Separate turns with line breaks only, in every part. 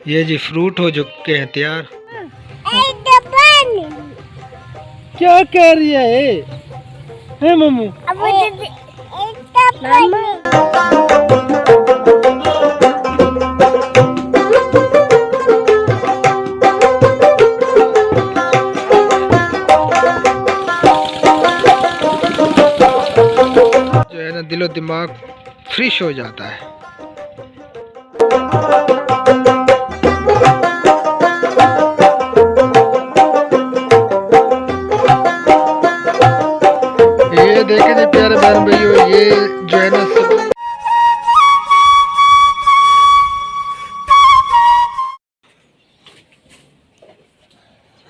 ये जी फ्रूट हो चुके हैं तैयार। क्या कह रही है मम्मू? जो है ना दिलो दिमाग फ्रेश हो जाता है। ये देखे जी प्यारे बहन भाइयों, ये जो है ना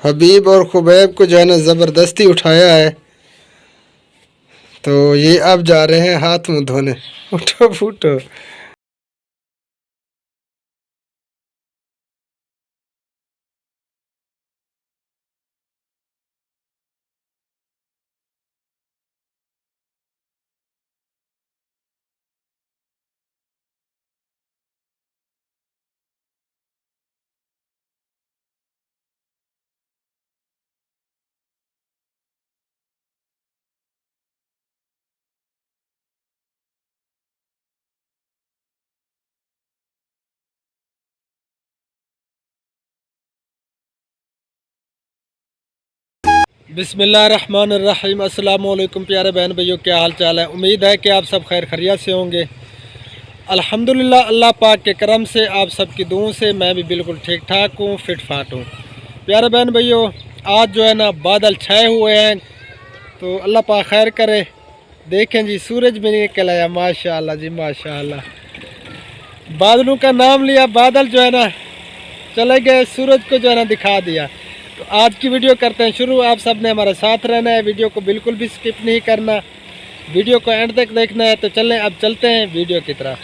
हबीब और खुबैब को जो है ना ज़बरदस्ती उठाया है, तो ये अब जा रहे हैं हाथ मुंह धोने। उठो फूटो। बिस्मिल्लाहिर्रहमानिर्रहीम। अस्सलाम वालेकुम प्यारे बहन भाइयों, क्या हाल चाल है? उम्मीद है कि आप सब खैर खैरियत से होंगे। अल्हम्दुलिल्लाह, अल्लाह पाक के करम से, आप सबकी दुआओं से मैं भी बिल्कुल ठीक ठाक हूँ, फिट फाट हूँ। प्यारे बहन भाइयों, आज जो है ना बादल छाए हुए हैं, तो अल्लाह पाक खैर करे। देखें जी, सूरज भी निकल आया, माशाअल्लाह जी माशाअल्लाह। बादलों का नाम लिया, बादल जो है ना चले गए, सूरज को जो है ना दिखा दिया। तो आज की वीडियो करते हैं शुरू। आप सब ने हमारे साथ रहना है, वीडियो को बिल्कुल भी स्किप नहीं करना, वीडियो को एंड तक देखना है। तो चलें अब चलते हैं वीडियो की तरफ।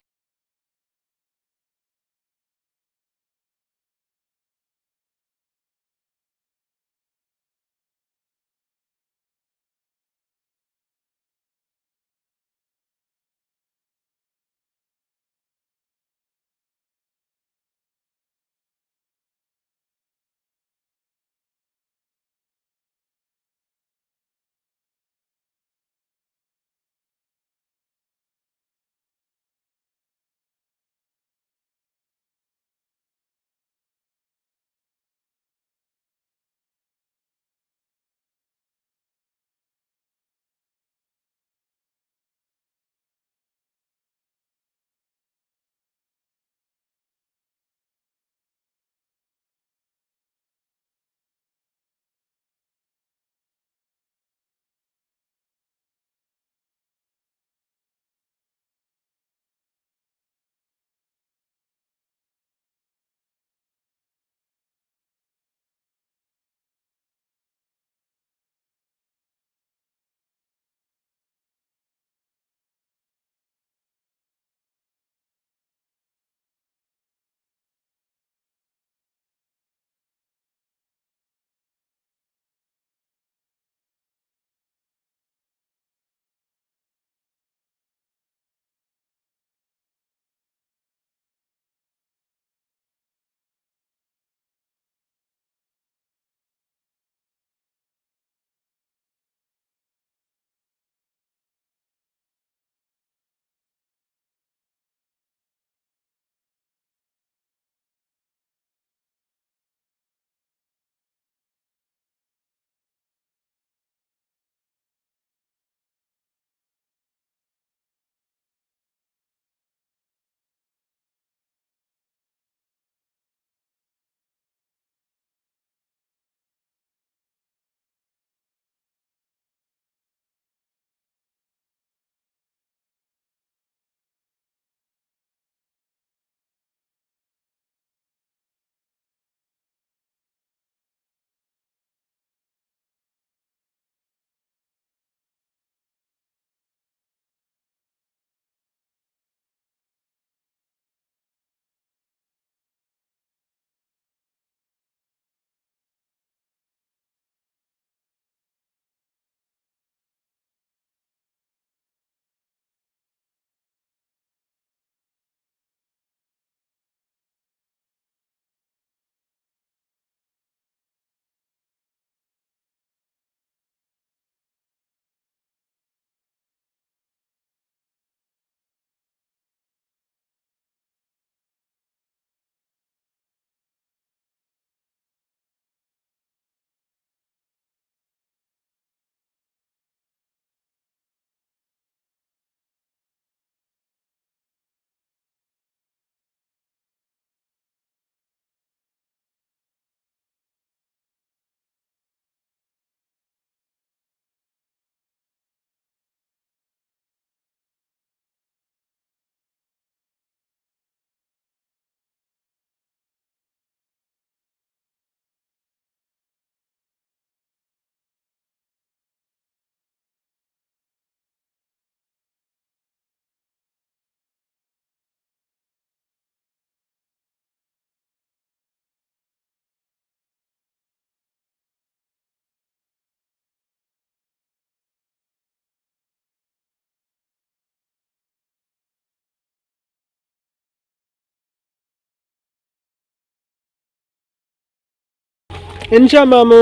इंशा मामू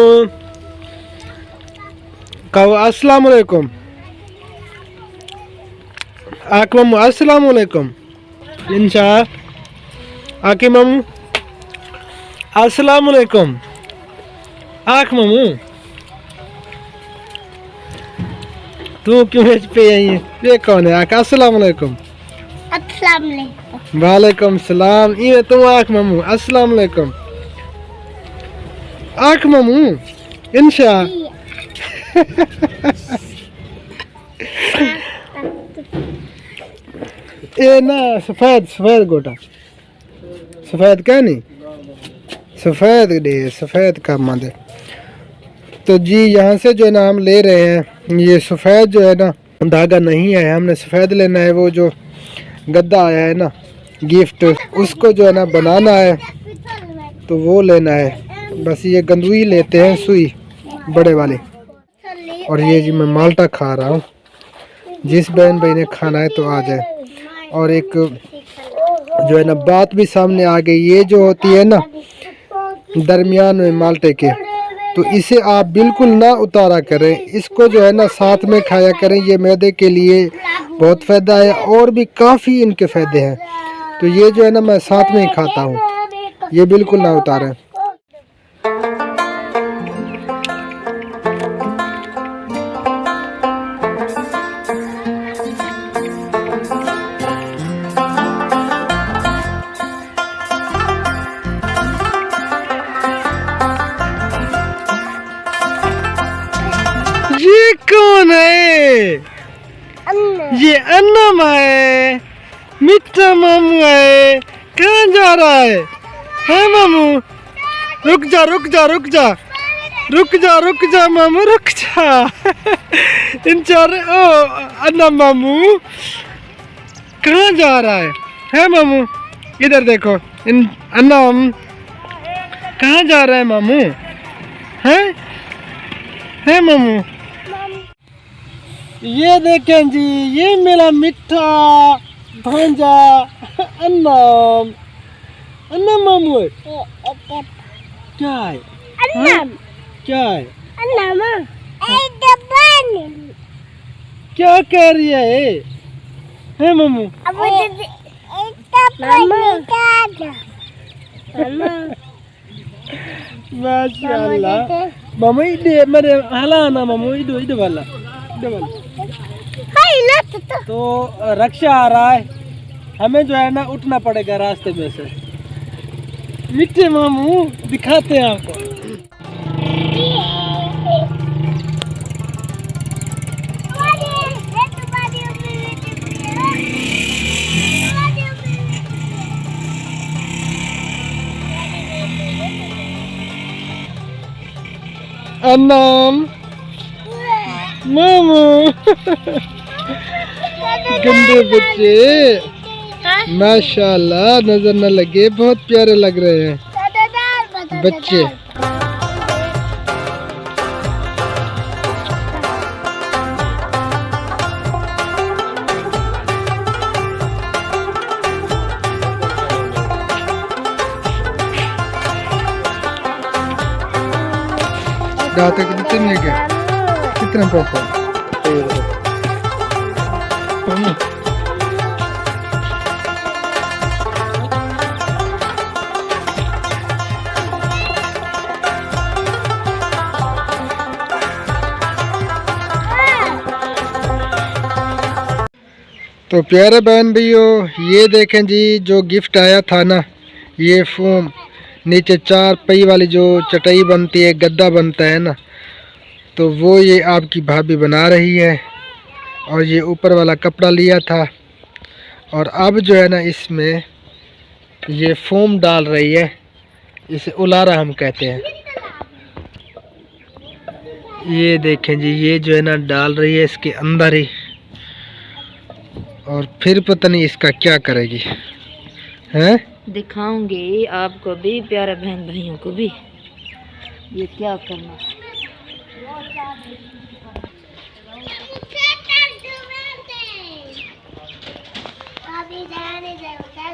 कहो अस्सलाम वालेकुम। आक मामू अस्सलाम वालेकुम। इंशा आके मामू अस्सलाम वालेकुम। आख मामू तू क्यों पे आई है? ये कौन है? आका अस्सलाम वालेकुम।
अस्सलाम वालेकुम।
वालेकुम सलाम। ये तुम आख मामू अस्सलाम वालेकुम। आख मामू इंशा ये ना सफेद सफेद गोटा सफेद क्या नहीं सफेद दे सफेद का मादे। तो जी यहाँ से जो है ना हम ले रहे हैं ये सफेद जो है ना धागा नहीं है, हमने सफेद लेना है। वो जो गद्दा आया है ना गिफ्ट उसको जो है ना बनाना है तो वो लेना है। बस ये गंदुई लेते हैं सुई बड़े वाले। और ये जी मैं माल्टा खा रहा हूँ, जिस बहन भाई ने खाना है तो आ जाए। और एक जो है ना बात भी सामने आ गई, ये जो होती है ना दरमियान में माल्टे के, तो इसे आप बिल्कुल ना उतारा करें। इसको जो है ना साथ में खाया करें, ये मैदे के लिए बहुत फ़ायदा है और भी काफ़ी इनके फ़ायदे हैं। तो ये जो है ना मैं साथ में ही खाता हूँ, ये बिल्कुल ना उतारें। ये कौन है? ये अन्नम है, मिठा मामू है। कहाँ जा रहा है मामू? रुक जा रुक जा रुक जा रुक जा रुक जा मामू रुक जा। इन चार ओ अन्नम मामू कहाँ जा रहा है मामू? इधर देखो इन अन्नम कहाँ जा रहा है मामू? है मामू? ये देखें जी, ये मेरा मिठा भांजा अन्नम। अन्नम मामू है क्या है?
अन्नम
क्या है?
अन्नम
क्या कह रही है मामू? माशाल्लाह मामू इधर मेरे हलाना मामू इधर वाला तो रक्षा आ रहा है, हमें जो है ना उठना पड़ेगा रास्ते में से। मिठे मामू दिखाते हैं आपको। अन्नम मामू गंदे बच्चे माशाल्लाह नजर न लगे, बहुत प्यारे लग रहे हैं बच्चे। दाते कितने के कितने पापा? तो प्यारे बहन भैयों ये देखें जी, जो गिफ्ट आया था ना ये फोम, नीचे 4 पई वाली जो चटाई बनती है, गद्दा बनता है ना, तो वो ये आपकी भाभी बना रही है। और ये ऊपर वाला कपड़ा लिया था और अब जो है ना इसमें ये फोम डाल रही है, इसे उलारा हम कहते हैं। ये देखें जी, ये जो है ना डाल रही है इसके अंदर ही, और फिर पता नहीं इसका क्या करेगी। हैं
दिखाऊंगी आपको भी, प्यारे बहन भाइयों को भी ये क्या करना।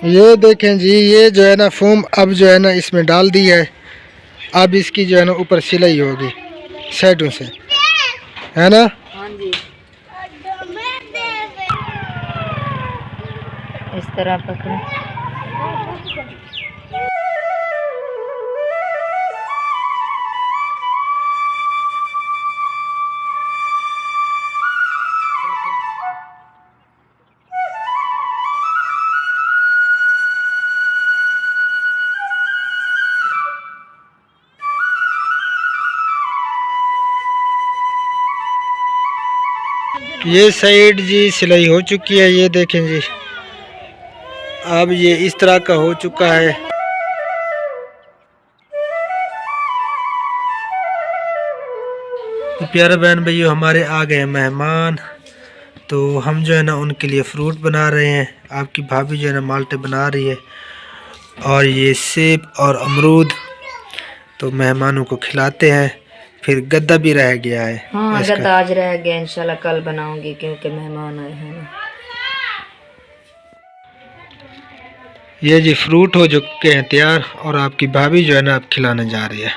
ये देखें जी, ये जो है ना फोम अब जो है ना इसमें डाल दी है। अब इसकी जो है ना ऊपर सिलाई होगी साइडों से, है ना।
हाँ जी, इस तरह पकड़े।
ये साइड जी सिलाई हो चुकी है, ये देखें जी। अब ये इस तरह का हो चुका है। तो प्यारे बहन भाइयों, हमारे आ गए मेहमान, तो हम जो है ना उनके लिए फ्रूट बना रहे हैं। आपकी भाभी जो है ना माल्टे बना रही है, और ये सेब और अमरूद तो मेहमानों को खिलाते हैं। फिर गद्दा भी रह गया है।
हाँ, गद्दा आज रह गया, इंशाल्लाह कल बनाऊंगी क्योंकि मेहमान आए हैं ना।
ये जी फ्रूट हो चुके हैं तैयार, और आपकी भाभी जो है ना आप खिलाने जा रही है।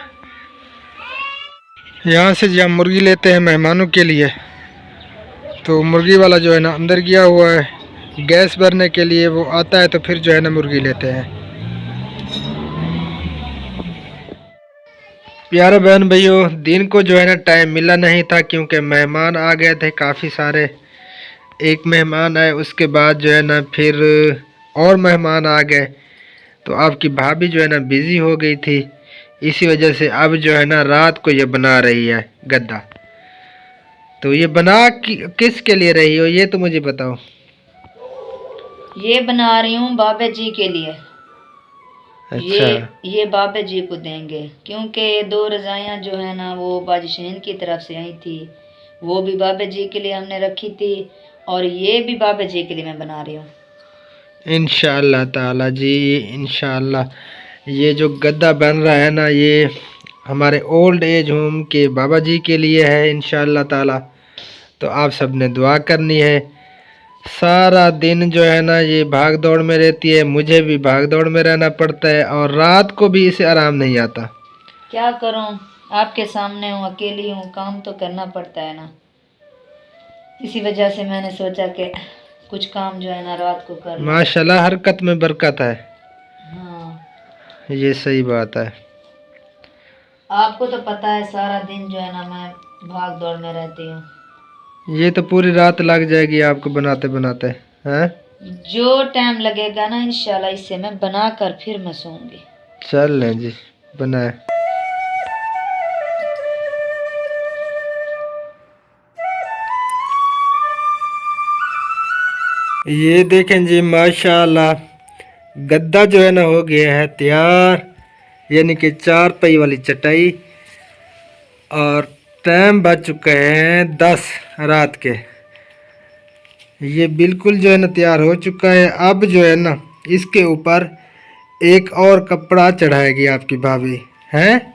यहाँ से जी हम मुर्गी लेते हैं मेहमानों के लिए। तो मुर्गी वाला जो है ना अंदर गया हुआ है, गैस भरने के लिए वो आता है, तो फिर जो है ना मुर्गी लेते हैं। प्यारे बहन भाइयों, दिन को जो है ना टाइम मिला नहीं था क्योंकि मेहमान आ गए थे काफ़ी सारे। एक मेहमान आए, उसके बाद जो है ना फिर और मेहमान आ गए, तो आपकी भाभी जो है ना बिज़ी हो गई थी। इसी वजह से अब जो है ना रात को ये बना रही है गद्दा। तो ये बना किस के लिए रही हो, ये तो मुझे बताओ।
ये बना रही हूँ बाबा जी के लिए।
अच्छा।
ये बाबा जी को देंगे क्योंकि 2 रजाइयाँ जो है ना वो बाजिशहन की तरफ से आई थी, वो भी बाबा जी के लिए हमने रखी थी, और ये भी बाबा जी के लिए मैं बना रही हूँ
इंशाअल्लाह ताला जी। इंशाअल्लाह ये जो गद्दा बन रहा है ना, ये हमारे ओल्ड एज होम के बाबा जी के लिए है इंशाअल्लाह ताला। तो आप सब ने दुआ करनी है। सारा दिन जो है ना ये भाग दौड़ में रहती है, मुझे भी भाग दौड़ में रहना पड़ता है, और रात को भी इसे आराम नहीं आता।
क्या करूँ, आपके सामने हूँ, अकेली हूँ, काम तो करना पड़ता है ना। इसी वजह से मैंने सोचा कि कुछ काम जो है ना रात को कर लूं।
माशाल्लाह हरकत में बरकत है।
हाँ,
ये सही बात है।
आपको तो पता है सारा दिन जो है ना मैं भाग दौड़ में रहती हूँ।
ये तो पूरी रात लग जाएगी आपको बनाते बनाते, हैं?
जो टाइम लगेगा ना इंशाल्लाह इससे मैं बना कर फिर मैं सोऊंगी।
चल लें जी, बनाए। ये देखें जी माशाल्लाह गद्दा जो है ना हो गया है तैयार, यानी कि 4 पाई वाली चटाई। और टाइम बज चुके हैं 10 रात के। ये बिल्कुल जो है ना तैयार हो चुका है। अब जो है ना इसके ऊपर एक और कपड़ा चढ़ाएगी आपकी भाभी, हैं?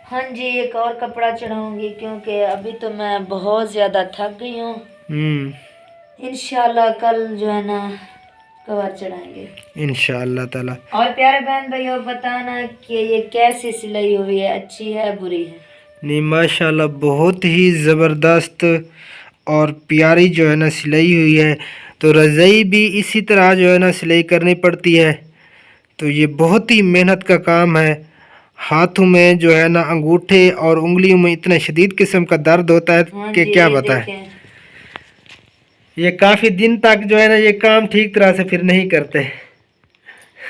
हाँ जी, एक और कपड़ा चढ़ाऊंगी क्योंकि अभी तो मैं बहुत ज़्यादा थक गई हूँ। इंशाल्लाह कल जो है ना कवर चढ़ाएंगे
इंशाअल्लाह ताला।
और प्यारे बहन भाइयों बताना कि ये कैसी सिलाई हुई है, अच्छी है बुरी है?
नहीं माशाल्लाह बहुत ही ज़बरदस्त और प्यारी जो है ना सिलाई हुई है। तो रज़ाई भी इसी तरह जो है ना सिलाई करनी पड़ती है। तो ये बहुत ही मेहनत का काम है। हाथों में जो है ना अंगूठे और उंगलियों में इतना शदीद किस्म का दर्द होता है कि क्या बताएं। ये काफ़ी दिन तक जो है ना ये काम ठीक तरह से फिर नहीं करते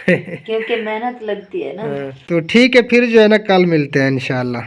क्योंकि मेहनत लगती है ना।
तो ठीक है, फिर जो है ना कल मिलते हैं इंशाल्लाह।